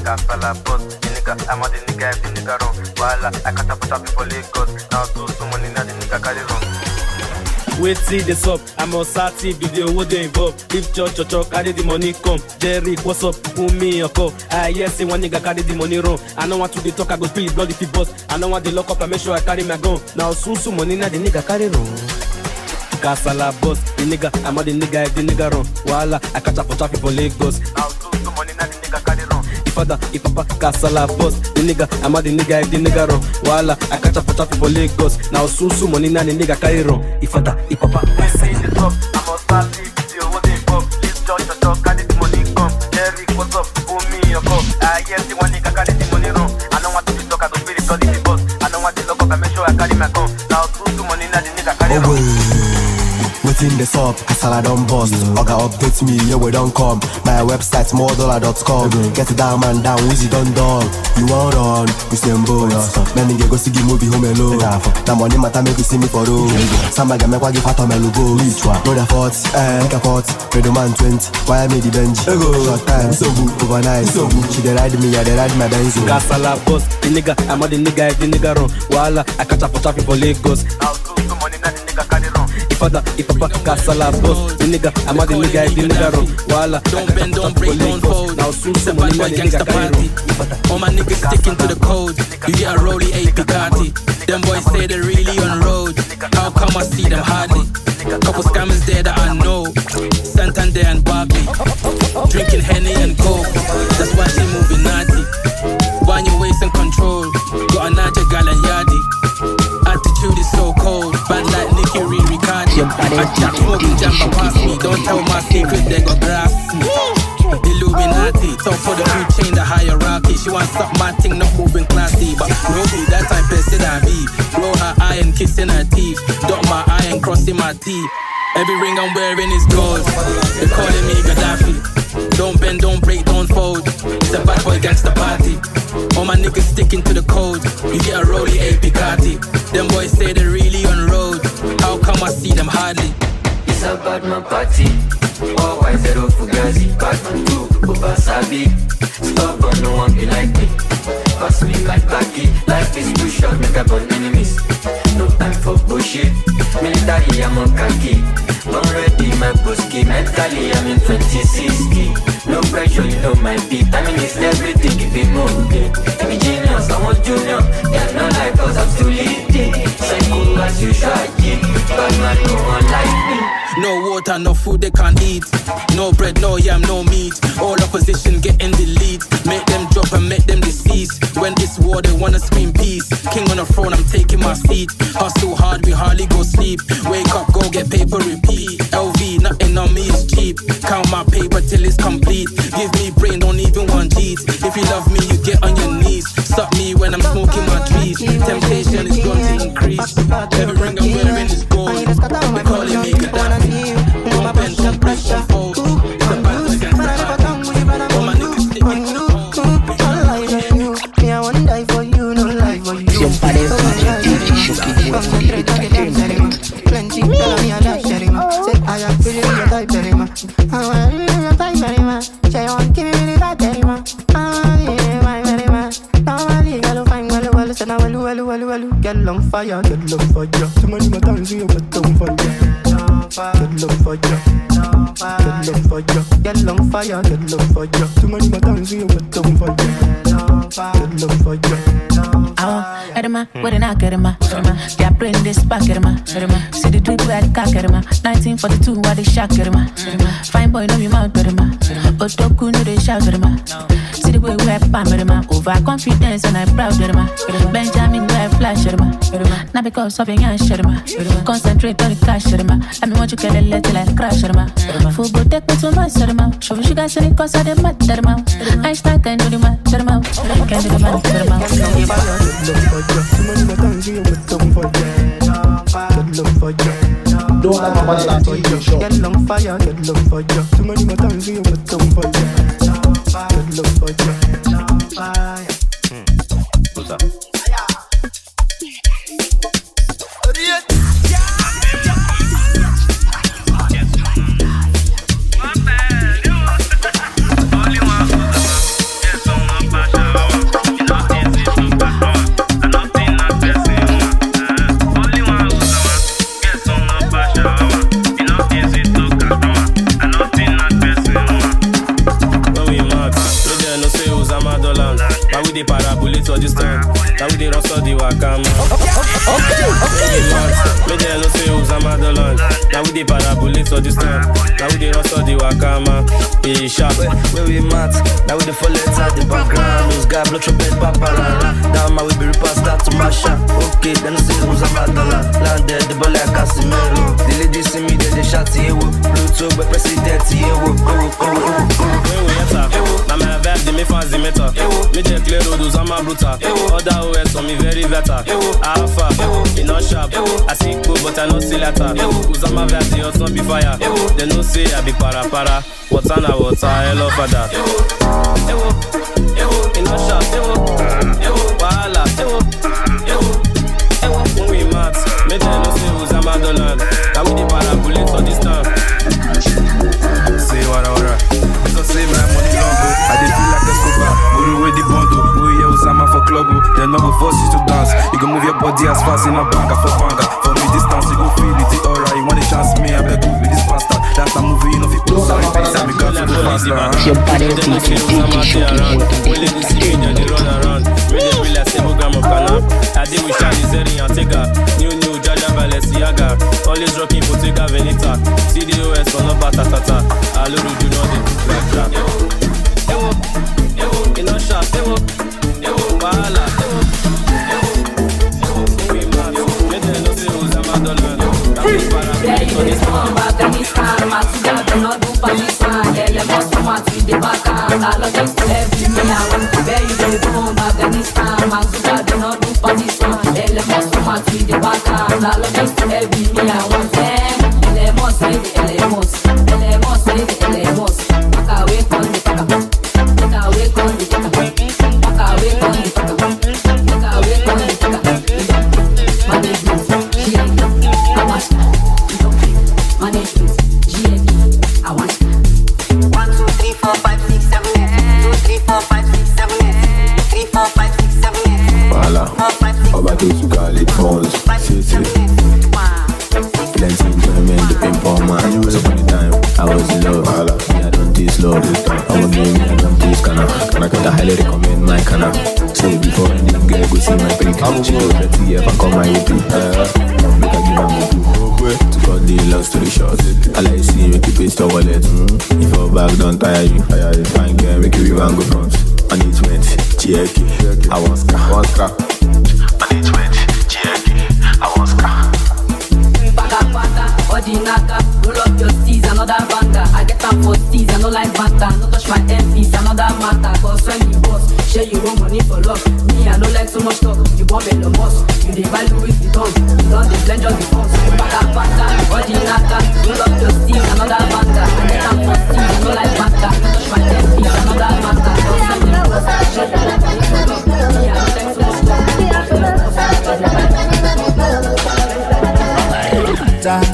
Kasala boss, the nigga, I'm the nigga, the nigga run. Walla, I can't put people Lagos. Now do some money, now the nigga carry run. Wait till this up, I'm on Sati video, what they involve. If church, carry the money come. Jerry, what's up? Put me a call. I yes, say one nigga carry the money run. I don't want to the talk, I go spill blood if he boss. I don't want the lock up, I make sure I carry my gun. Now soon money, now the nigga carry run. Kasala boss, the nigga, I'm the nigga, the nigga run. Walla, I catch up for traffic for Lagos. Now soon money, now the nigga carry run. If papa Kasala boss, the nigga, I'm the nigga, the nigga run. Walla, I catch up for traffic for Lagos. Now soon money, now the nigga carry run. If papa Kasala. I'm on Sati video, what they involve. If church, carry the money come. Jerry, what's up? Put me a call. I yes, the one nigga carry the money run. I don't want to be talk, I go spill blood if he boss. I don't want the lock up, I make sure I carry my gun. Now soon money, now the nigga carry run. Waiting this up, Kasala don't bust. Oga update me, yeah we don't come. My website moredollar.com. Get it down man down, Wheezy done done. You want on, we same boat. Man nigga go see the movie home alone. That money matter make you see me for road. Some make me give fat on my logo. No the faults, make a fault. Redo man 20, why I made the bench? Short time, so good, overnight. So good, she dey ride me, I dey ride my Benz. Kasala boss, the nigga, I'm the nigga, the nigga run. Walla, I catch up for traffic for Lagos. Now soon money, now the nigga carry run. If papa Kasala boss, the nigga, I'm the nigga, the nigga run. Walla, don't bend, don't break, don't fold. Now soon It's a bad boy gangsta party. All my niggas sticking to the code. You get a rollie, a Picati. Them boys say they're really on road. How come I see them hardly? Couple scammers there that I know. Santander and Barkley. Drinking Henny and Coke. That's why she moving naughty. Wind your waist and control. Got a Naija gal and Yardie. Attitude is so cold. Bad like Nicky Ricardi. I jack smoking jamba past me. Don't tell my secret, they got grass. Illuminati, top for the food chain, the hierarchy. She wants up my thing, not moving classy. But no be that type person I be. Roll her eye and kissing her teeth. Dot my eye and crossing my teeth. Every ring I'm wearing is gold. They're calling me Gaddafi. Don't bend, don't break, don't fold. It's a bad boy gangsta party. All my niggas sticking to the code. You get a rollie, a Picati. Them boys say they're really on road. How come I see them hardly? It's a bad man party. All white zero fugazi. Bad man too, over Sabi. Stop on no one be like me. Pass me like Taki. Life is too short, make up on enemies. No time for bullshit. Military, I'm on khaki. I'm ready, my broski. Mentally, I'm in 2060. No pressure, you know my beat. I mean, it's everything, if it move, I'm a genius, I'm a junior. Yeah, no life, cause I'm still leading. Psycho as usual, bad man, no one like me. No water, no food they can't eat. No bread, no yam, no meat. All opposition getting the lead. Make them drop and make them deceased. When it's war, they wanna scream peace. King on the throne, I'm taking my seat. Hustle hard, we hardly go sleep. Wake up, go get paper, repeat. LV, nothing on me is cheap. Count my paper till it's complete. Give me brain, don't even want G's. If you love me, you get on your knees. Stop me when I'm smoking my trees. Temptation is going to increase. Every ring I'm wearing is gold. They calling me Gaddafi. Don't bend, don't break, don't fold. It's a bad boy gangsta party. All my niggas sticking to the code. Me, I wanna die for you, no lie for you. Plenty, tell me I love Sherima. Say I am feeling your type, Sherima. I want to live your type, Sherima. Say you want to give me that, Sherima. I want to live my Sherima. Normally, girl, fine, well, say now, well, girl on fire, girl on fire. Too many more times you put on fire. Girl on fire, girl on fire, girl on fire, girl on fire. Too many more times you put on fire. Girl on fire. Edema, what did I get him? Yeah, bring this back, Edema. See the drip where the cock, Edema. 1942, why they shock, Edema. Fine boy, know you mount, Edema. But Toku, know they shout, Edema. See the way we have Pam, Edema. Overconfidence and I'm proud, Edema. Benjamin, where flash, Edema. Not because of your young, Edema. Concentrate on the cash, Edema. I mean, what you get a little like crash, Edema. Full go take me to my Edema. Show you guys any cause of the mat, Edema. I start can do the mat, Edema. Can do the mat, Edema. Don't have a money that TV show. Get on fire, get on fire. Too many more times you put on fire. Get on fire. What's up? Uzama the land. Now we dey parabulate for this time. Now we dey rustle the wakama. Be sharp. Where we mat, now we dey fall at the background. Those guys blow trumpet, paparara. Down my way, be repass, start to mash up. Okay, then I say Uzama the land. Landed the ball like Casimiro. The ladies see me, they shout here. Pluto, but president here. When we enter, now my vibe, they me fans, they matter. Me declare Uzama brutal. Other OS on me very better. Alpha, he not sharp. I see cool, but I know see later. Uzama vibe, they also be fire. They know say I be para. Water na water, hello father. He not sharp. Wahala. When we mad, me they know say Uzama the land. Now we the parabulate for this time. Say wara. So say my money long go. I dey feel like a scuba. Move away the bundle. We hear Uzama for club. They no go force you to dance. You can move your body as fast in a banga for banga. For me distance, you go feel it alright. You want a chance, me I beg you with this pasta. That's a movie, you know if you close up. Me got to go faster. Your body is DJ Shoki Only the skin they run around. Me they be like 7 gram of canap. I deal with Shani Zeri and Tega. New Jaja Balenciaga. Always rocking Bottega Veneta. CDOS for no batatata. Aluru do not do like that. In a shop, Wahala. We mad. Me they know say Uzama the land. Afghanistan, Masuda, not do Pakistan. Elements from what we the back. All of them every me I want to bury the bomb. Afghanistan, Masuda, not do Pakistan. Elements from what we the back. All of them every me I want them. Elemos, back away from the back. Back away from the back. Back away from the back. Back away from the back. Management, I want management, I want 1, 2, 3, 4, 5, 6, 7, 8. 2, 3, 4, 5, 6, 7, 8. 3, 4, 5, 6, 7, 8. Voilà, on va tous sous les phones. Plenty enjoyment, the ping-pong man. You was upon the time, I was in love. Voilà, me I don't this love. I'm a game, me I don't this can I can highly recommend my canal. Say before ending, girl, go see my pic. I'm going to see if I come my EP. Make I give am a do. To cut the long story short, I like see make you paste your wallet. If your bag don't tire you, fine girl, make you and go front. On it went, check it, I want ska. On it went, check it, I want ska. Ordinata, roll up your steez, another banger. I get up for steez, I no like banter. No touch my MPs, another matter. Cause when you boss, share you own money for love. Me, I no like so much talk. You want me the boss, you dey buy Louis Vuitton. You don't dey blend just the boss. Pata, ordinata, roll up your steez, another banger. I get up for steez, I no like banter. No touch my MPs, another matter. Cause when you boss, share you own money for love. Me, I no like so much talk. You want me the boss, you dey buy Louis Vuitton.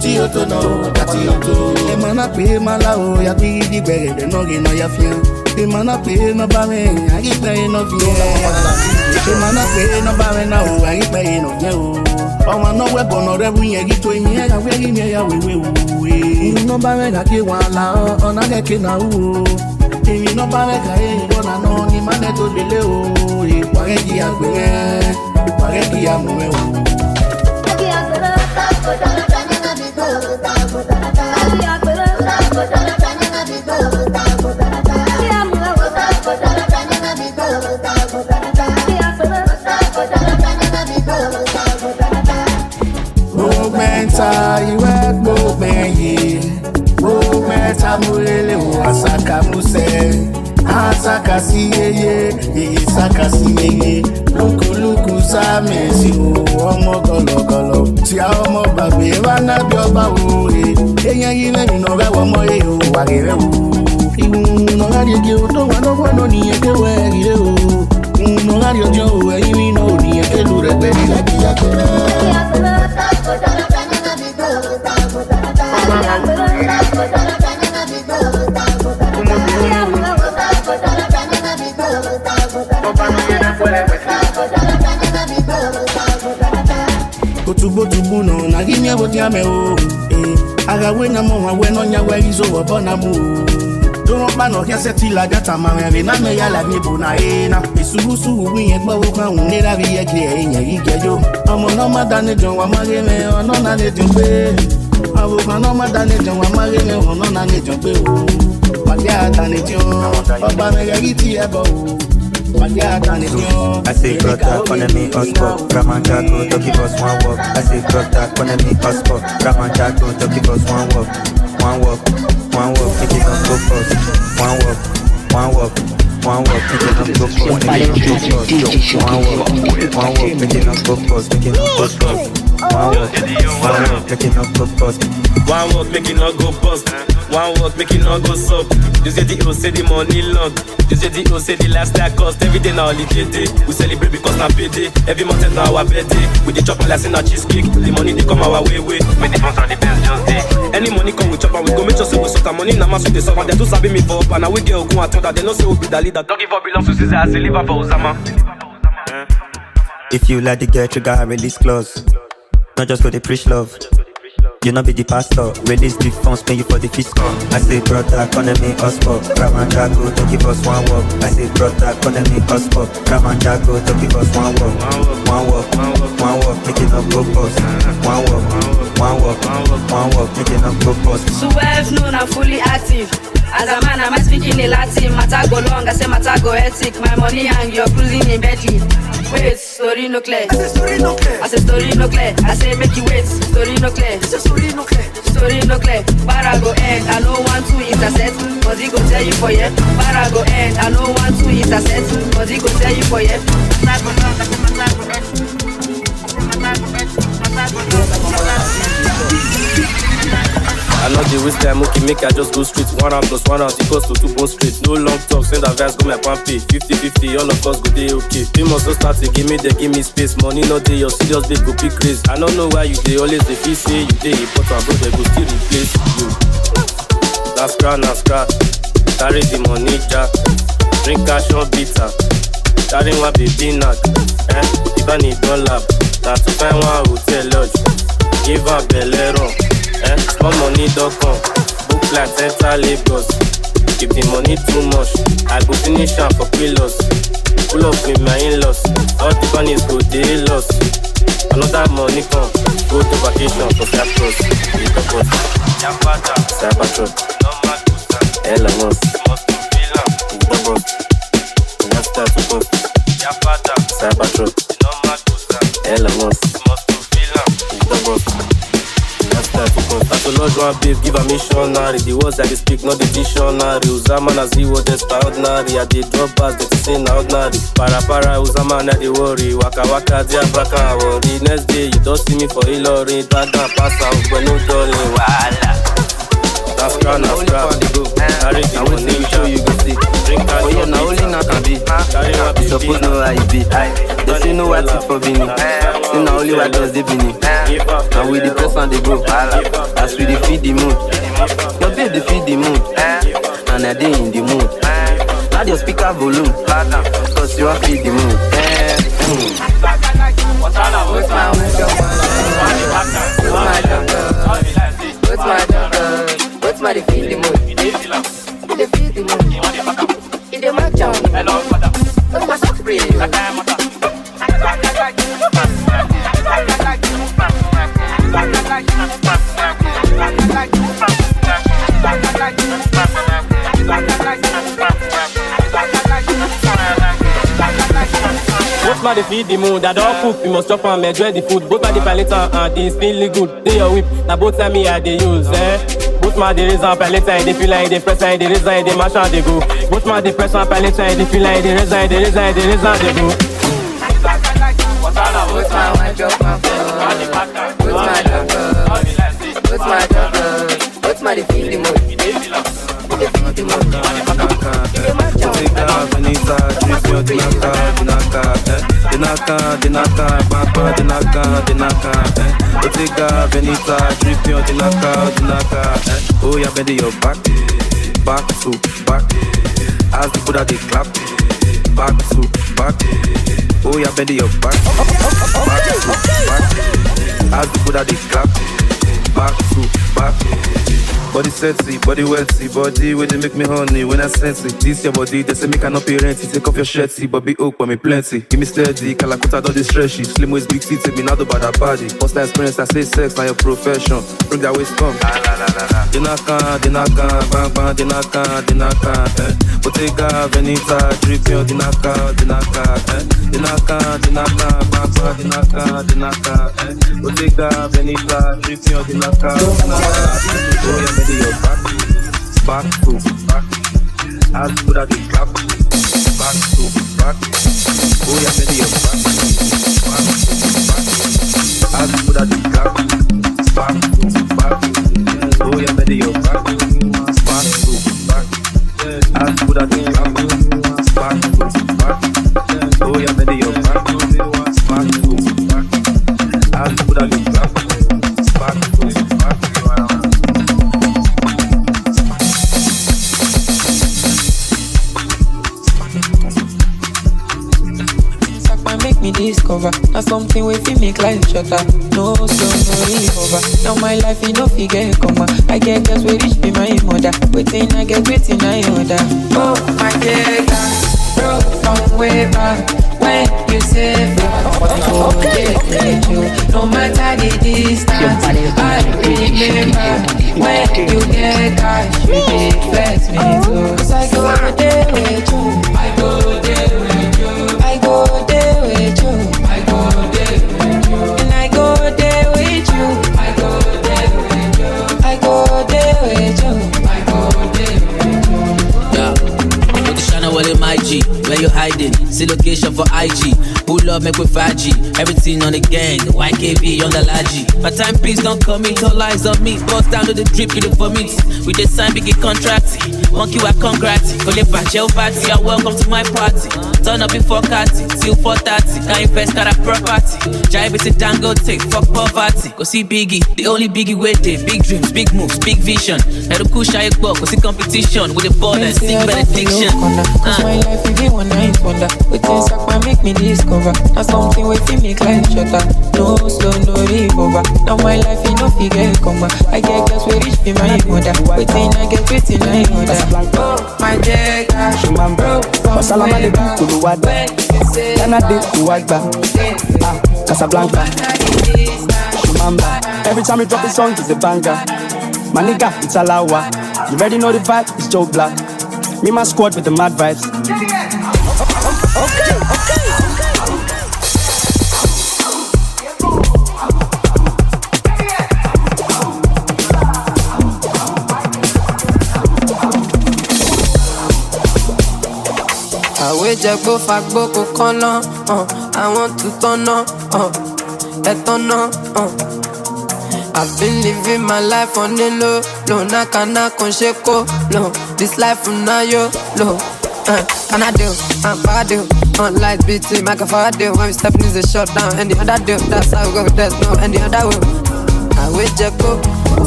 Tioto no, Tioto. Emana pe malao ya bi di gbere de no ge no ya fian. Emana pe no ba me, agi pe no fian. Emana pe no ba me na o, agi pe no ye o. Ọmọ no we bono rebu yen gi to yin ya we ri mi ya we o. No ba me ga ke wa la o na ge ke na o. Emi no ba me ga e bo na no ni mane to dele o. E pare ki agbe, pare ki amu o. Movementa iwe movement ye. Movementa mulele o asaka muse. Asaka si ye, asaka si ye. Luku sa mesi o, ọmọ kọlọkọlọ. Tí a ọmọ bàbá wa náà bí ọba wo e. Èèyàn yìí lẹ́yìn náà rẹ̀ wọ́n mọ́ e o, wà rẹ̀ o. Ìwọ̀n náà rí oge o, tó wà lọ́wọ́ náà nìyẹn kéwọ́ ẹ̀rí rẹ̀ o. Ìwọ̀n náà rí oge o, ẹ̀yìn mi náà ò nìyẹn kélu rẹ̀ gbẹ̀rí lákìyà kẹrẹ. Otubo no na ginya botia me o. Agawe na mo wa we no nya wa izo wo bona mu. Don't man no can settle like that man we na me ya la mi bona ena. Isusu wi yen gbo kan un ni la bi ye ki eyan yi gejo. Omo no ma dani jon wa mare me ono na le dun pe. Abo kan no ma dani jon wa mare me ono na le dun pe o. Pade atani jon, oba me ya ti e bo o. I say brother, me hotspot. Ramanjago to give us one walk. I say brother, me hotspot. Ramanjago to give us one walk. One walk, one walk, make it not go first. One walk, one walk, one walk, make it not go first. Make it not go first. One walk, make it not go first. Make it not go first. One walk, make it not go first. One walk, make it not go bust. One walk, make it not go sub. You say the O say the money long. You say the O say the lifestyle cost. Every day now holiday day. We celebrate because now payday. Every month is now our birthday. We dey chop like in a cheesecake. The money they come our way. When the funds are the best just day. Any money come we chop and we go make sure say we suck money. Now mass with the summer. They too sabi me for up and now we get Ogun and thunder. They know say we be the leader. Don't give up belongs to Caesar as a liver for Osama. If you like the girl, you gotta release clause. Not just for the preach love. You not be the pastor. Release the funds, pay you for the fiscal. I say brother, me hotspot. Ramanjago to give us one walk. I say brother, me hotspot. Ramanjago to give us one walk. One walk, one walk, make it not go bust. One walk, one walk, one walk, make it not go bust. So well known and fully active. As a man, I'm speaking in Latin. Matter go long, I say matter go ethic. My money hang, you're cruising in Bentley. Wait, story no clear. I say story no clear. I say story no clear. I say make you wait. Story no clear. I say story no clear. Story no clear. Bara go end. I know want to intercept. Cause he go tell you for yeah. Bara go end. I know want to intercept. Cause he go tell you for yeah. I know the waste time, okay, make I just go straight. 1 round plus 1 round equals to 2 bone straight. No long talk, send advance, go my pan pay. 50-50, all of us go day okay. They must not start to give me space. Money no day, your serious babe go be crazy. I don't know why you dey always dey feel say you dey important, bro, they go still replace you. That's crap. Carry the money jack. Drink cash on bitter. Carry one baby knock. Even if don't laugh. That's to find one hotel lodge. Give her belly small money don't come. Book flight enter Lagos. If the money too much, I go finish am for kilos. Pull up with my in-laws. All the bunnies go dey lost. Another money come. Go to vacation for Cyprus. It's the boss. Cybertruck. Elon Musk. It's the boss. That's that to go. Cybertruck. Elon Musk. It's the boss. I to lodge one babe, give a missionary. The words I speak, not the dictionary. Uzama na ziwo, that's extraordinary. I did drop bars, that is in ordinary. Para, Uzama na the worry. Waka, dia baka, worry. Next day, you don't see me for Hillary. Taga, pass out, but no darling. Wala. That's crap. Carry the money, show you go see. Drink cash, oh yeah, now only na can be. Suppose no I be. They say no white for Bini. Say now only white does they Bini. And with the press on the go. As we dey feed the mood. Your babe dey feed the mood. And I dey in the mood. Add your speaker volume. Cause you are feed the mood. What's my feed the mood? They feed the mood. In the match on. What's my soft spray? Both my feed the mood, I don't cook, we must chop and enjoy the food. Both my the palette and it's feeling good. They your whip, now both time me I they use, Both my the reason palette and they feel like they press and they reason and they mash and they go. Both my the press and palette and they feel like they reason and they reason and they reason and they go. What's my one drop my phone? What's my drop? What's my drop? What's my feed the mood? They feed the mood. Oh, yeah, bend your back to back. As the Buddha they clap, back to back. Oh, yeah, bend your back to back. As the Buddha they clap, back to back. Body sexy, body wetty, body where they make me honey when I sense it. This your body, they say me cannot pay rent. Take off your shirty, but be oak for me plenty. Give me steady, Calacuta don't stretchy. Slim waist, big feet, take me not about that body. First time experience, I say sex, now your profession. Bring that waist come. Dinaka, bang bang, dinaka, Bottega, Venita, drip your dinaka, Dinaka, bang bang, dinaka, Bottega, Venita, drip your dinaka. Oh yeah, baby, you're back to back. As good as the back to back. Oh yeah, baby, you're back to back. As good as the back to back. Oh yeah, baby, you're back to back. As good as the back to back. Oh yeah, baby, you're back to back. As good as the back to back. Me discover now something we feel make life shorter. No slow, no recover. Now my life you know figure comma. I get girls we reach be my mother. Waiting I get waiting I order. Oh my God, bro, from way back when you say okay. No matter the distance, I remember when you get cash, you dey flex me too. 'Cause I go there with you, I go there with you, I go there with you, I go there with you, and I go there with you, I go there with you, I go there with you, I go there with you. Yeah, put the Shana Wall in my G. Where you hiding? See location for IG. Pull up, make with 5G. Everything on the gang, the YKB on the Laji. My timepiece don't come in, all eyes on me. Bust down to the drip, you the vomit. We just sign big contract. Monkey, I congrats. Kolepa, gel party, you're welcome to my party. Turn up before Kati, till 4:30. Can't invest, got a property. Jive it to Dangote, fuck poverty. Go see Biggie, the only Biggie way day. Big dreams, big moves, big vision. Head to Kusha, go see competition with the ball and seek benediction. Cause my life will be one night wonder. With things that might make me discover. Now something we feel make life shorter. No slow, no recover. Now my life you know figure comma. I get girls we reach be my mother. Waiting I get waiting I order. Oh my God, Shumamba, Wasalama de Kuluwada, Canada, Uwagba, Casablanca, Shumamba. Every time you drop a song, it's a banger. My nigga, it's a lawa. You already know the vibe, it's Joe Black. Me, my squad with the mad vibes. Okay. Àwẹ̀ jẹ̀gbó fagbó kò kánná, I want to turn on, turn on. I've been living my life on the low, nakana con sheko, low. This life from now yo, low. Can I do? I'm bad do. Lights beating, make a fire deal. When we step in the shutdown, and the other deal, that's how we go. There's no any other way. Àwẹ̀ jẹ̀gbó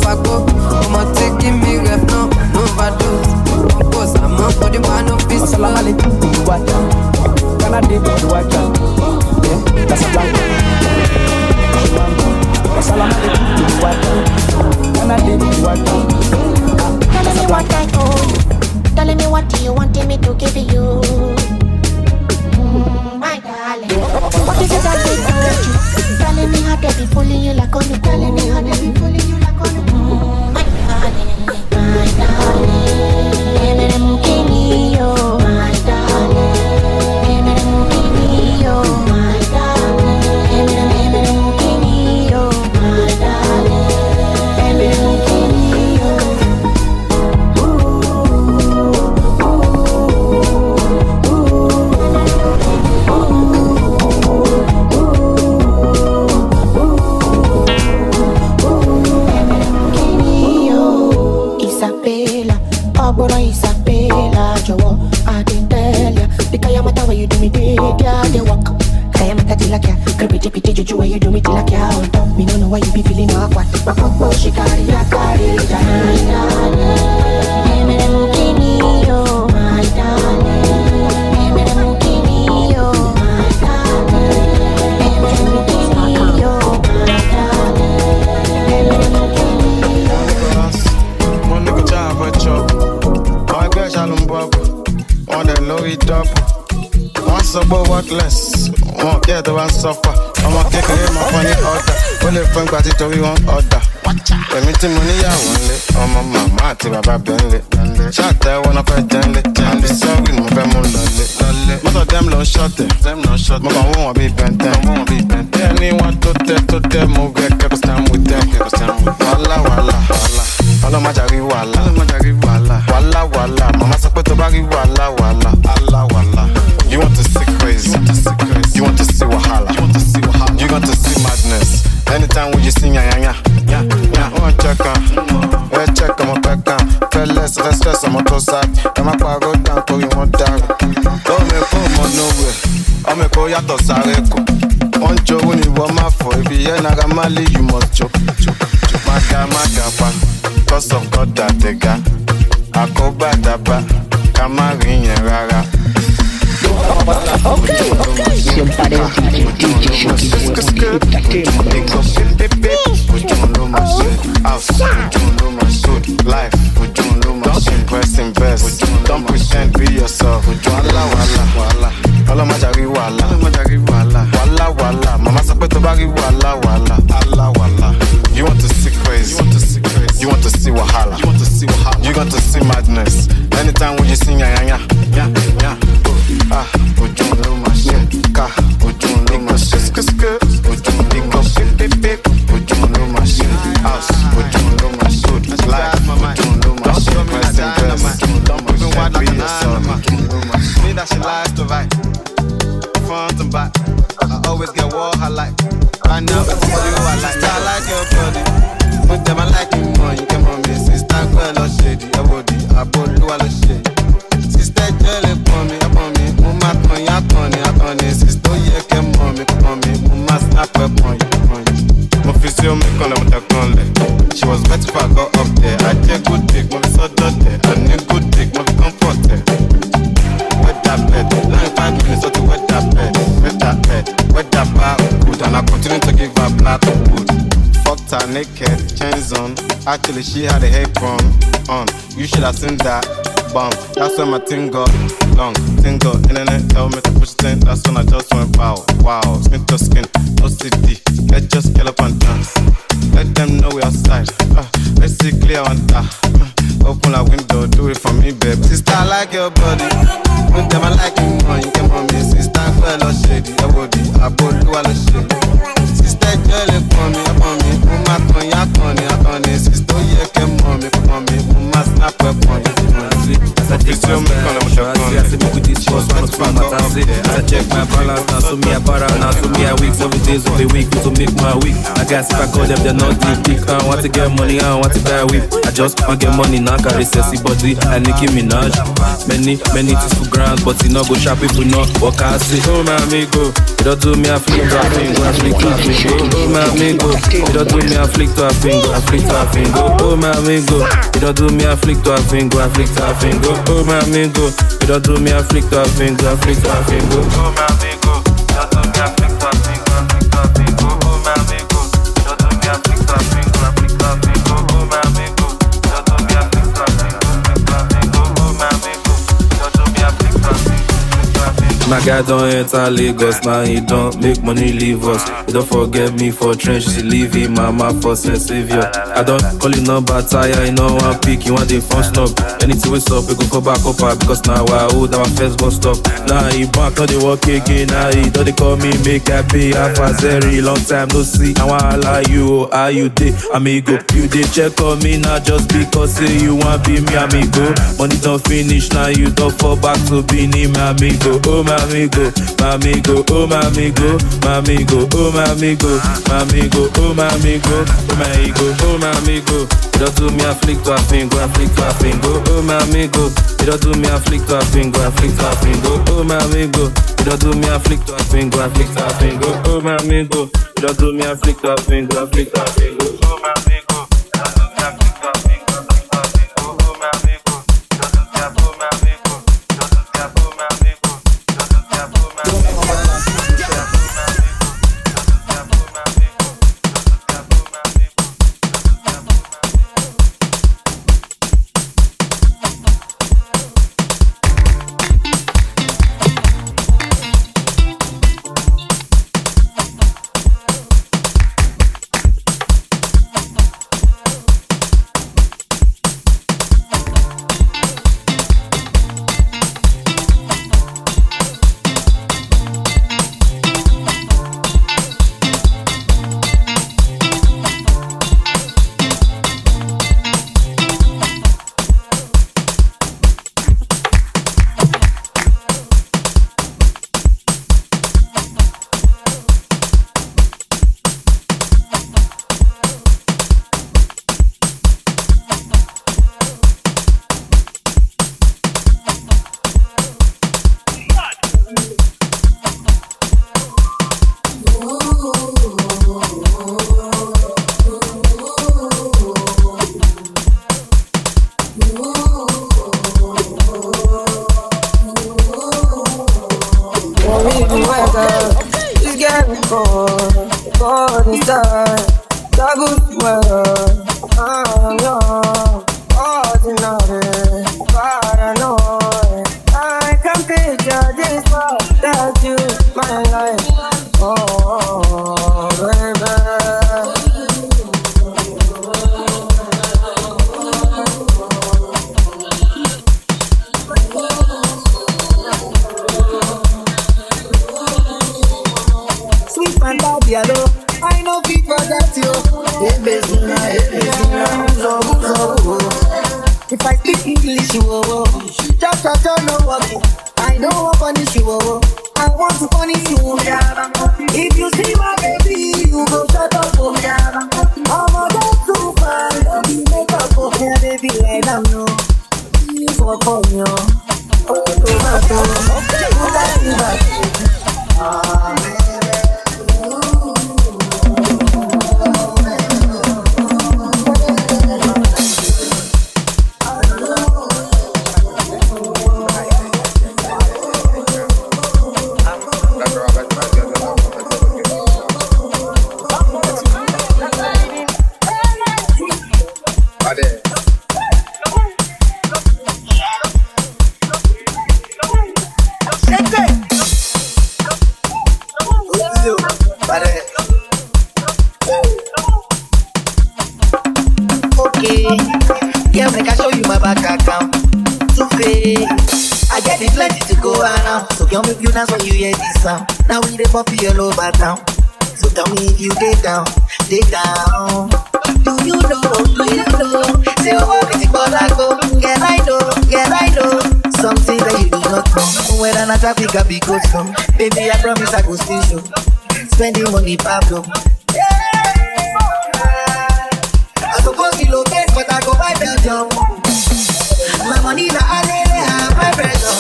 fagbó, ọmọ tí give me rep no overdose. I'm up for the man of peace. Wasalama de Kuluwada, Canada, Uwagba, Casablanca, Shumamba. Wasalama de Kuluwada, Canada, Uwagba, Casablanca. Telling me what do you want me to give you? My darling, what is it that they told you? Telling me how they be fooling you like on you. Telling me how they be fooling you like on you. My darling, my darling. reckless. Won't get the one suffer. I'm a kick in my funny order. Only fun got it to be one order. Let me take money out one lit. I'm a mama, to my Bentley. Shot there when I fight gently. And the song in my family. Most of them don't shot them. My man won't be bent. Anyone to tell, move get kept stand with them. Walla, walla, walla. Walla, majari, walla. Walla, walla. Mama sakwe to bagi, walla, walla. Allah, walla. You want to see crazy. You want to see wahala. You want to see madness. Anytime when you sing, yeah. One check on. Check on my back on. Fellas, stress on my toe side. I'm a go down to you one down. Don't make come on nowhere. I'm a go yato sareko. On Joe when you want my for. If you ain't a Mali, you must choke. Maga, cause of God that they got. I go back that back. Kamarin rara. Okay. Somebody DJ Shoki life, don't invest, don't pretend, be yourself. Walla, Walla majari walla. Mama sapeto bagi walla. Allah walla. You want to see crazy, you want to see wahala, you want to see madness. Anytime when you sing yeah. Ujun lo ma shit, ujun lo ma shit, ujun lo ma shit, house, ujun lo ma shit, life, ujun lo ma shit, don't even want to be yourself. Me that shit lies to right, front and back. I always get what I like. Right now, that's what you I like. I like your body, but them I like you more. You come on me, sister, girl, or shady, your body, I bought you all shady. Sister, girl, upon me. Akọni, sister, yeah, come on me, mama snap up on you. My physio me call him the conle. She was better if I got up there. I take good dick, my so done there. I need good dick, my comfort there. Wet that bed, 95 minutes to wet that bed, wet that bar good, and I continue to give her black wood. Fucked her naked, chains on. Actually, she had a apron on. You should have seen that. Bomb. That's when my thing got long. Thing got internet, tell me to push thing. That's when I just went wow. Skin to skin, OCD. Let's just get up and dance. Let them know we outside. Let's see clear on that. Open a window, do it for me, babe. Sister, I like your body. With them, I like you more. You came on me, sister, girl, or shady. Your body, I bought you all the shit. Sister, girl, upon me. Mama, akọni. Sister, yeah, come on me. Mama, snap up on you. I say make we discuss one of my matters. I check my balance now, so me a para now, so me a week, 7 days of the week to make my week. I guess if I call them, they're not deep. I want to get money, I want to buy a whip. I just want get money now, carry sexy body and Nicki Minaj. Many things for grand, but you know go sharp if we know what I say. Oh my amigo, you don't do me a flick to a finger, Oh my amigo, you don't do me a flick to a finger, Oh my amigo, you don't do me a flick to a finger, Oh my amigo, you don't do me a flick to a finger, Oh my amigo, you don't do me a flick to a finger, Oh my amigo, you don't do me a flick to a finger, Oh my amigo, you don't do me a flick to a finger, Oh my amigo, you don't do me a flick to a finger, Oh my amigo, you don't do me a flick to a finger. My guy don't enter Lagos, now he don't make money leave us. He don't forget me for trench, she leave him, mama for savior. I don't call him number tire, you know one pick, you want the phone stop. Anything we stop, we go go back up, because now I hold our first bus stop. Now he back, now they walk again, now he don't they call me, make I pay half a very long time, no see. I want lie you, how you dey, amigo. You dey check on me now just because say you want be me, amigo. Money don't finish, now you don't fall back to being my amigo. Oh my amigo, my amigo, oh my amigo, my amigo, oh my amigo, my amigo, oh my amigo, oh my amigo, oh my amigo. You don't do me a flick to a finger, oh my amigo. You don't do me a flick to a finger, oh my amigo. You don't do me a flick to a finger, oh my amigo. You don't do me a flick to a finger, oh my amigo. ordinary, paranoid. I can picture this world without you, my life. Oh, baby. Sweet Amapiano, I know people that you. Hey, Bezina, so. If I speak English, just no worry. I know what punish you. I want to punish you. If you see my baby, you go shut up for me. I'm a dog too fine. Don't be make up for me, baby. Let them know. For you. Girl, make I show you my back account. To pay, I get it plenty to go around. So girl, make you dance when you hear this sound. Now we dey pop all over town. So tell me if you dey down, dey down. Do you know? Say oh, it's all I go. Girl, I know. Something that you do not know. When I'm not traffic, I be good from. Baby, I promise I go still show. Spending money, Pablo. I suppose you locate, but I go buy Belgium. My money na I buy Belgium.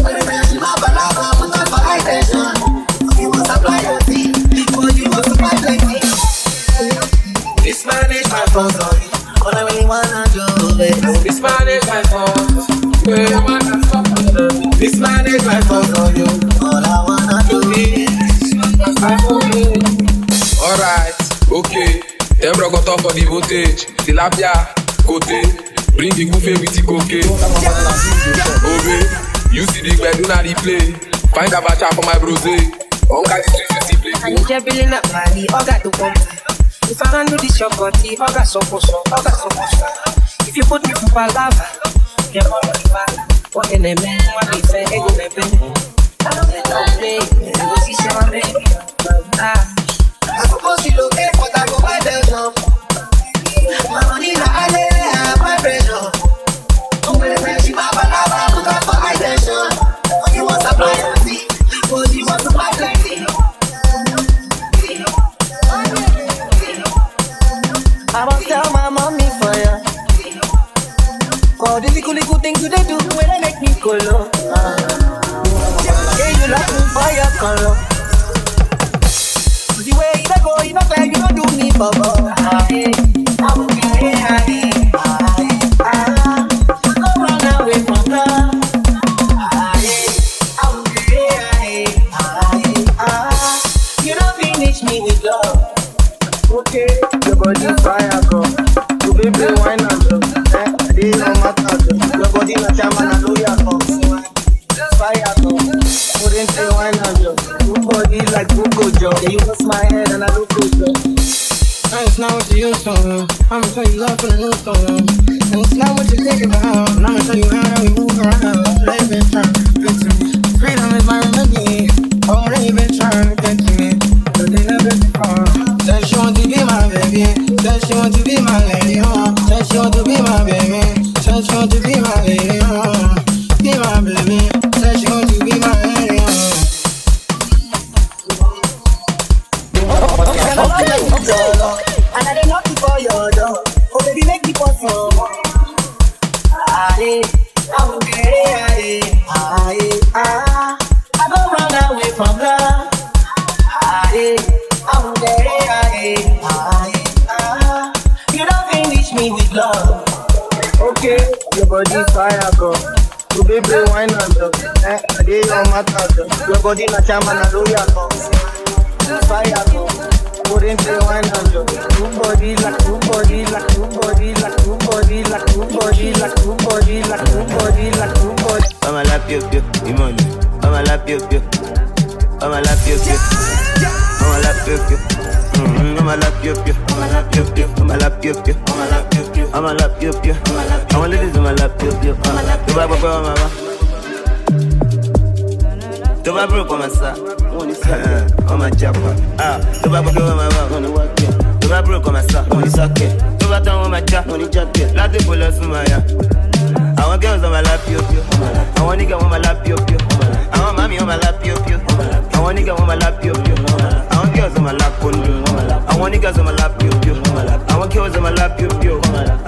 But the Belgium is not balaba, but not for high tension. You must apply your fee, but you must apply plenty. This man is my phone, sorry. All I really wanna do is this man is my phone. This man is my phone, sorry. All I wanna do is my phone. Alright, okay. Them rock on top of the voltage. Tilapia, côté. Bring the buffet with the cocaine. Obey, you see the bed, do not replay. Find a bacha for my brose. On got the streets, you see play. I'm just building up money, I got to come. If I don't do this, your body, I got so much. If you put me for palava, you're on the back. What can they mean? What they say, hey, go baby. I don't play, you go see some baby. I suppose you look at what I go buy Belgium. My money na I buy Belgium. I'm gonna say she my balaba, put up for high tension. When you want to supply empty, because you want to buy plenty. I must tell my mommy for ya. For the little things you they do when they make me go low. Yeah, you like me for your color. The way you go, you don't you don't do me, bubble. I'm okay, don't run away from love. I'm okay, you don't finish me with love. Okay, your body fire, go. You baby wine and love. They don't matter. Your body not a man, I know you're come. Fire, go. Couldn't say wine and love. Body like Google Joe. Yeah, you bust my head and I look good. And it's not what you used to. I'ma show you love for the new song. And it's not what you think about. And I'ma show you how that we move around. They've been trying to get to me. Freedom is my remedy. Oh, they've been trying to get to me, but they never been far. Said she want to be my baby. Said she want to be my lady. Said she want to be my baby. Said she want to be my lady. Be my baby. Said she want to be my lady. And I didn't knock for your door. Oh baby, make me pause for more. I'm okay, I don't run away from love. I'm okay, you don't finish me with love. Okay, your body fire, go. You baby wine and love. I did your matter. Your body not a man, I know you're come. Fire, go. Couldn't say wine and love. Good body like you, Imani. I'ma lap you, I'ma lap you, I'ma lap you, I'ma lap you, I'ma lap you, I'ma lap you, I'ma lap you, I'ma lap you, I want ladies I'ma lap you, to buy mama. To buy broke on my side, on my japa. To buy mama, to buy broke on my side, on Asake. To buy down on my jack, on the jacket. Let the bullets from my I want girls on my lap, I want nigga on my lap, I want mommy on my lap, I want nigga on my lap, I want girls on my lap, I want niggas on my lap, I want girls on my lap, I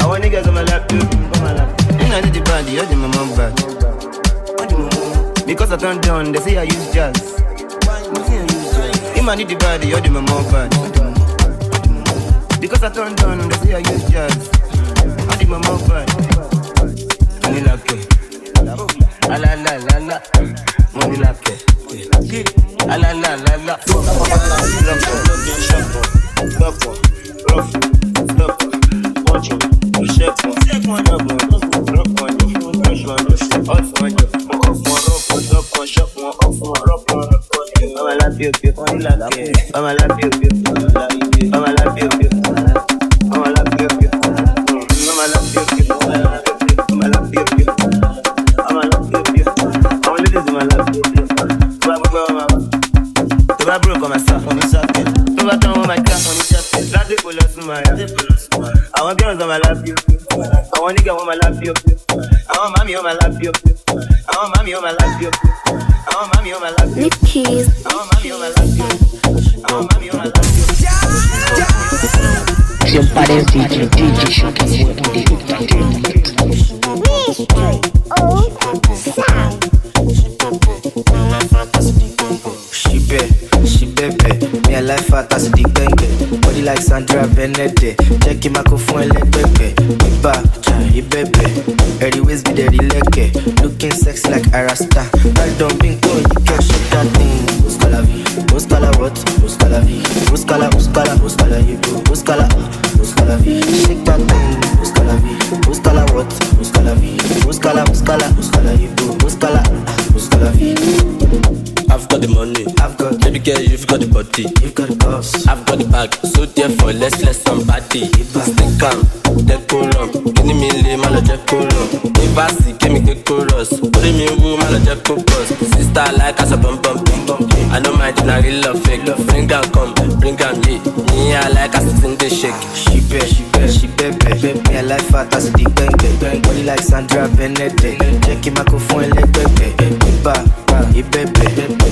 want niggas on my lap, I need the body, I need my mom back. Because I turned down, they say I use jazz. If I need the body, I need my mom back. Because I turned down, they say I use jazz. I need my mom back. Money like it. La la la la la. Money like it. La la la la la. I'ma lap you, I'ma lap you, I'ma lap you, I'ma lap you, I'ma lap you, I'ma lap you, I'ma lap you, I'm ladies in my lap you, to buy broke on my side, on the socket, to buy down on my car, on the chassis, let the bullets in my I want girls on my lap you, I want nigga on my lap you, I want mommy on my lap you, I want mommy on my lap you, I want mommy on my lap you, I want mommy on my lap you, I want mommy on my lap you. Siempre es DJ Shoki. She bebe, me a life fat as the gang. Body like Sandra Benede, check him ako phone like bebe. Iba, he bebe, everywhere's be there leke. Looking sexy like Arasta. I don't think you can shake that thing. Buscala vi, buscala what? Buscala vi, buscala you do. Buscala vi, shake that thing. Buscala vi, buscala what? Buscala vi, buscala you do. Buscala vi. I've got the money, I've got baby girl, you've got the body, you've got the boss. I've got the bag, so therefore let's somebody. Stay calm, then go wrong. Give me lay, man, just go wrong. If I see, give me good chorus. Put me woo, man, just go bust. Sister like us a bum. I know my thing, I really love fake. Bring her come, bring her me. Me, I like us in the shake. She bebe, me a life fat as the gang. Body like Sandra Benede, check him ako phone like bebe. Iba, he bebe.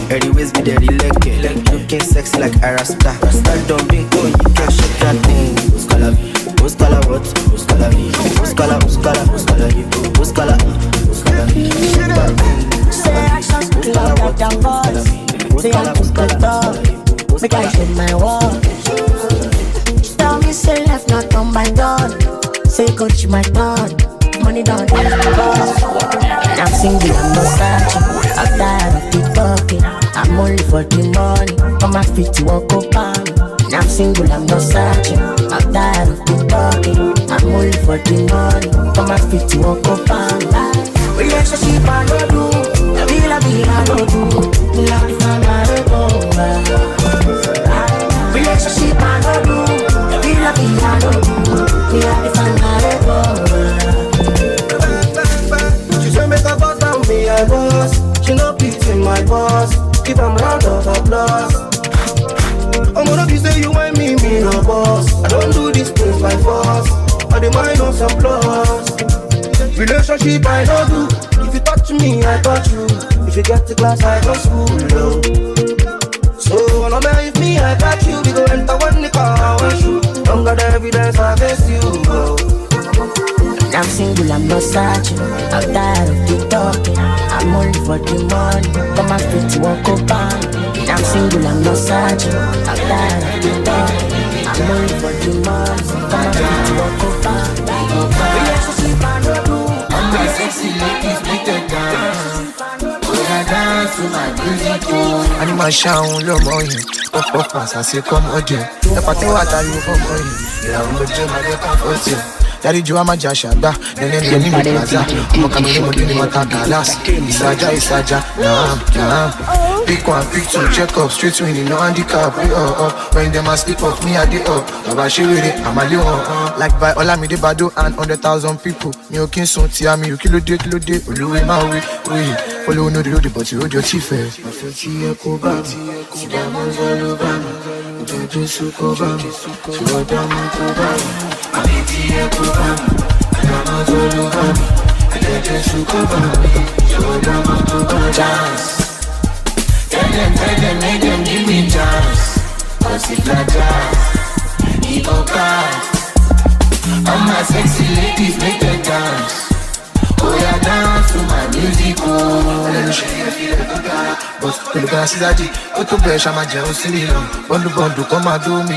Everywhere's be there leke. Looking sexy like Arasta. Don't be cool, you can shake that thing. Buscala what? Buscala vi, buscala you do. Buscala vi. Shake that thing. Say actions speak louder than voice. Say I push the door, make I show my wall. Tell me say left not on my door. Say coach my thought. Money don't get the boss. I'm single, I'm not searching. I'm tired of the talking. I'm only for the money. On my feet to walk up on me. I'm single, I'm not searching. I'm tired of the talking. I'm only for the money. On my feet to walk up on me. Relationship I don't do. I don't do. Me like if I'm not a go. Relationship I don't do. I don't do. Me like if I'm not a go. She say make a boss down me I boss. She no pity my boss. Give them round of applause. I'm gonna be say you want me no boss. I don't do this things by force. I demand on some plus. Relationship I don't do. If you touch me, I touch you. If you get to class, I go school. No. So no matter if me, I got you. We go enter one the car and shoot. Don't got the evidence against you. No. I'm single, I'm not searching. I'm tired of the talking. I'm only for the money. Come on, fit to walk up on. I'm single, I'm not searching. I'm tired of the talking. I'm only for the money. Come on, fit to walk up on. Relationship I don't do. I'm my sexy ladies, make them dance. When I dance to my music, oh. Animal sound, love money. Up, as I say, come again. The party what are you for money? Yeah, I'm the gym, I get comfort. Daddy Joe Amaja Shada, then me plaza. Mokamele Modini Matagalas. Isaja, nah. Pick one, pick two, check up, straight winning, no handicap. When them a slip up, me a day up. Baba she with it, I'm a little like by all I made the bado and 100,000 people. Me okay so tia me, you kilo day, Oluwe my way. Follow no the road, but you hold your teeth first. I feel tia koba, diamonds all over me. Jojo sukoba, so diamond koba. I feel tia koba, diamonds all over me. Jojo sukoba, so diamond koba. Chance. Tell them, make them give me chance. Cause if I dance, he go cast. All my sexy ladies make them dance. Oh yeah, dance to my music, oh. Let me show you feel the good guy. But the guy says that go to bed, I'm a jealous silly. Bondu, come and do me,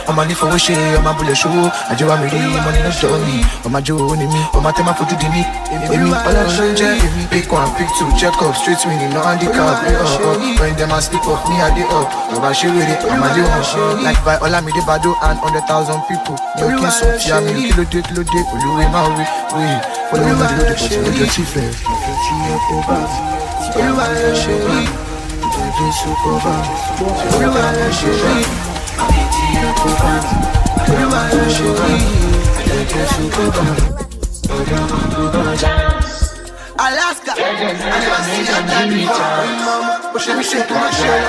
I'm a need for a share, I'm a bullet show. I do want me, money no show me. I'm a Joe, me, I'm a tema for to me. All I show you, pick one, pick two, check up, straight winning, no handicap. When them a slip off me, I day up. Baba she with it, I'm a deal. Like by all I made the bado and 100,000 people. You can so tia me, kilo day, Oluwe my way. Follow me to the bottom of your teeth first. Alaska, I never seen that time before. Push me shake my shell.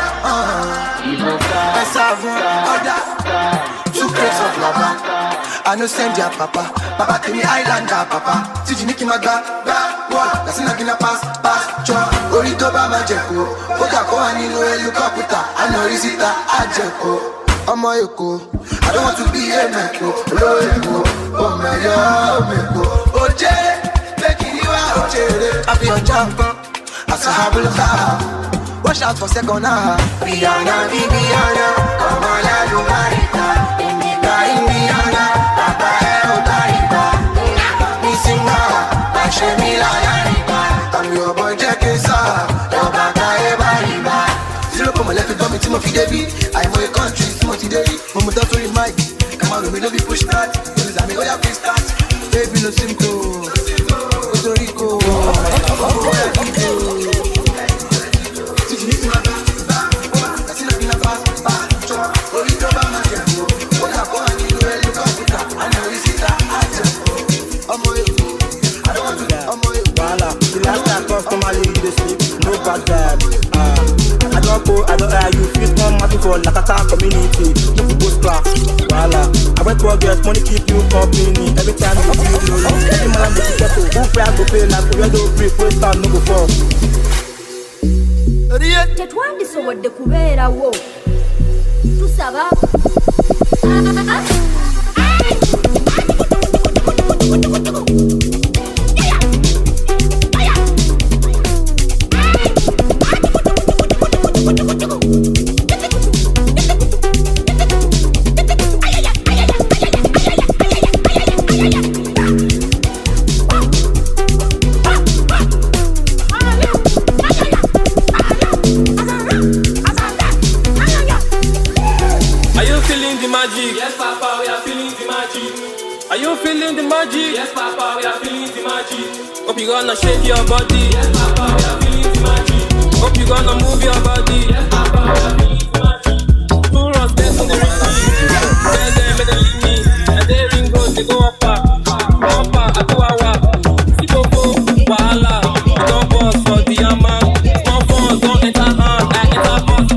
Two crates of lava. I no send ya papa to me islander papa. Tiji Niki Maga, what? That's not gonna pass, chop. Orito ba majeko. Oga ko ani no eluka puta. I know risita ajeko. Omo yoko. I don't want to be a meko. Loeko. Oh my yo, Oje, making you out. I be on jump. As a habula. Watch out for second half. Rihanna, come on, you marita. Indiana, Papa Otarita. Missing her, like Shemila Yariba. I'm your boy Jackesa, your baka Ebariba. Zero come left with me, Timothy Davy. I'm a country, Timothy Davy. Mama don't worry, Mike. Come on, we don't be push start. Because I'm a free start. Baby, no simple. Puerto Rico. I don't you feel more happy for Lakata community. Look at those class. Voila. I went to girls, money keep you company. Every time you feel lonely. Every man the ticket to who pray to pay like we do free first time no go for. Tetwandiso wadde kubeerawo. Tusaba. Yes, Papa, we are feeling the magic. Are you feeling the magic? Yes, Papa, we are feeling the magic. Hope you gonna shake your body. Yes, Papa, we are feeling the magic. Hope you gonna move your body. Yes, Papa, we are feeling the magic. Two runs, dance on the ring. Tell them, make them leave me. And they ring goes, they go up, I do our. Sipoko, Wahala. Don't pause for the amount. Small phones, don't enter hand. I enter pause.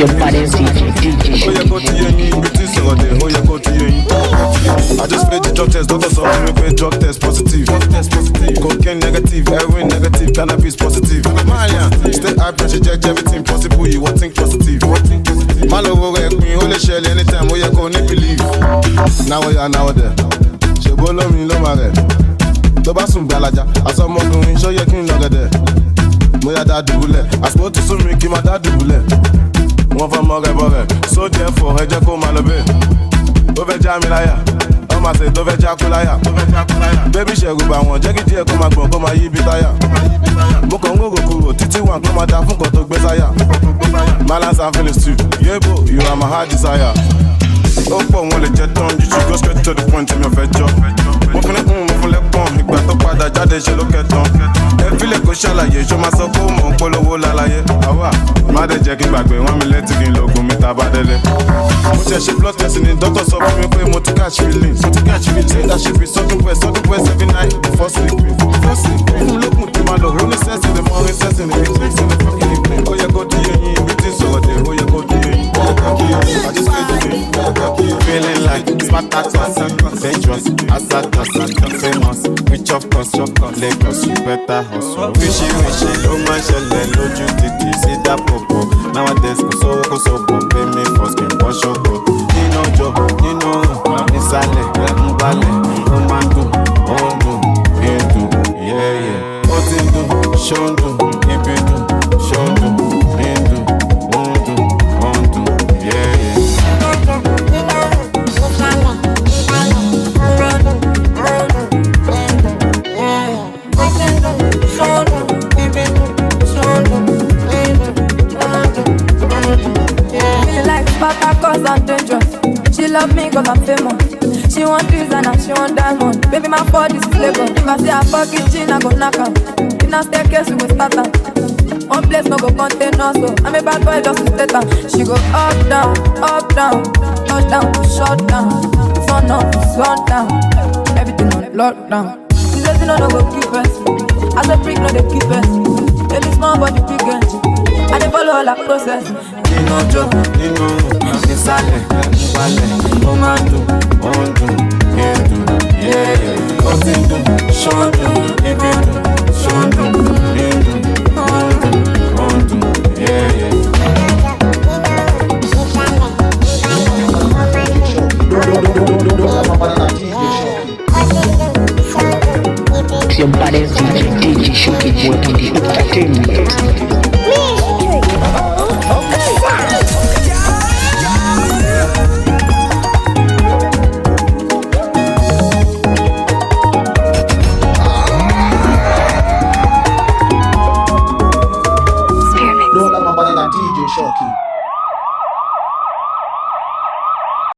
your baddest DJ Shoki. I just paid the drug test, doctor saw me pay drug test positive. Cocaine negative, heroin negative, cannabis positive. Malian, stay high pressure, check everything possible. You want think positive. Malo go wreck me, only shell anytime. Oh yeah, go need believe. Now we are now there. She bolo me lo mare. Toba sun balaja, aso mo gun show ye kin logede. Mo ya da dubule, aspo to sun me ki ma da dubule. Wọ́n fọ́ mọ́ rẹ̀ bọ́ rẹ̀, so therefore ẹ jẹ́ kó máa lọ bẹ́ẹ̀. Ó fẹ́ já mi láyà, ọmọ àṣẹ tó fẹ́ já kú láyà. Bébí ṣẹ̀rù bà wọ́n, jẹ́ kí díẹ̀ kó máa gbọ̀n kó máa yí bí táyà. Mo kàn ń rò kúrò títí wà kó máa da fún kan tó gbé sáyà. Balance and feelings too, yébo, you are my heart desire. Ó pọ̀ wọn lè jẹ́ tán, you should go straight to the point tí mi ò fẹ́ jọ. Mo fún lẹ́kùn, mo fún lẹ́pọ̀n, ìgbà tó padà jáde ṣe ló kẹtàn. Ẹ fílẹ̀ kó ṣàlàyé, ṣó máa sọ pé ó mọ̀ ń polówó lálàyé. Àwa má dẹ̀ jẹ́ kí n gbàgbé, wọ́n mi létí kí n lògùn mi tá a bá délé. Mo ṣe ṣe blood test ni doctor sọ fún mi pé mo ti catch feelings. Say that she be sucking breast every night before sleeping. Fún lókun tí máa lọ, ó ní sense in the morning, sense in the evening. Ó yẹ kó di eyín, ibi tí sọ̀rọ̀ dé, ó yẹ kó di eyín. I just feel the pain. Feeling like Spartacus, dangerous, Asatus, famous, rich of course, Lagos, you better hustle. Wishy, ló máa ń ṣẹlẹ̀ lójú títì sí dápòpò. Nowadays kò sówó kò sóbò, pay me for skin, bọ́ ṣògo. Nínú ọjọ́, nínú òrùn, nísàlẹ̀, ń balẹ̀, ó máa ń dùn, ó ń dùn, bí ń dùn, yeah. Ó ti ń dùn, ṣó ń dùn, ibi dùn, ṣó ń dùn, bí ń dùn, ó ń dùn, ó ń dùn, yeah. Cause I'm dangerous. She love me cause I'm famous. She want designer, she want diamond. Baby, my body is Lagos. If I say I fuck it, I go knock out. In a staircase, we go start out. One place no go contain us, so I'm a bad boy just to state her. She go up, down, touch down, shut down. Sun up, sun down. Everything on lockdown. She says you know no go keep us. As a freak, no they keep us. Baby, small body big energy. I dey follow all that process. Nínú ọjọ́, nínú nísàlẹ̀, níbalẹ̀, ó máa ń dùn, ó ń dùn, bí ń dùn, yeah. Ó ti ń dùn, ṣó ń dùn,